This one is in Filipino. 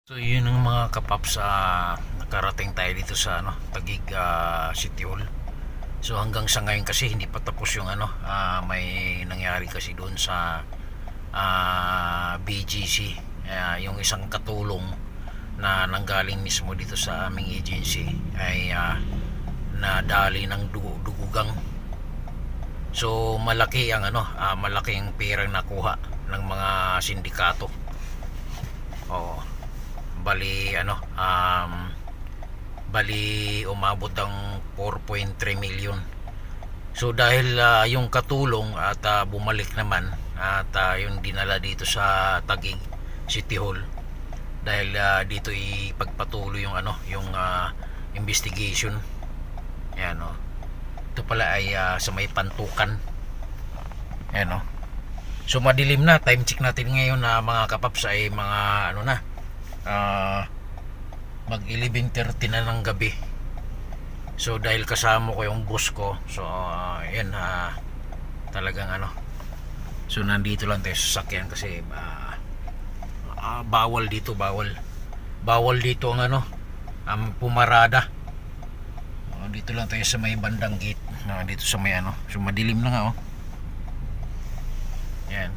So yun ang mga kapaps, nakarating tayo dito sa Taguig City Hall. So hanggang sa ngayon kasi hindi pa tapos yung may nangyari kasi doon sa BGC, yung isang katulong na nanggaling mismo dito sa aming agency ay nadali ng dugugang. So malaki ang malaki ang perang nakuha ng mga sindikato. Oo. Bali umabot ang 4.3 million. So dahil yung katulong at bumalik naman at yung dinala dito sa Taguig City Hall dahil dito ipagpatuloy yung investigation. Ayan, ito pala ay sa may Pantukan. Ayan, so madilim na, time check natin ngayon na mga kapaps ay mga mag 11:30 na ng gabi. So dahil kasama ko yung boss ko, so yan talagang so nandito lang tayo sa sasakyan kasi bawal dito, bawal dito ang pumarada. Dito lang tayo sa may bandang gate, dito sa may so madilim na nga. Yan.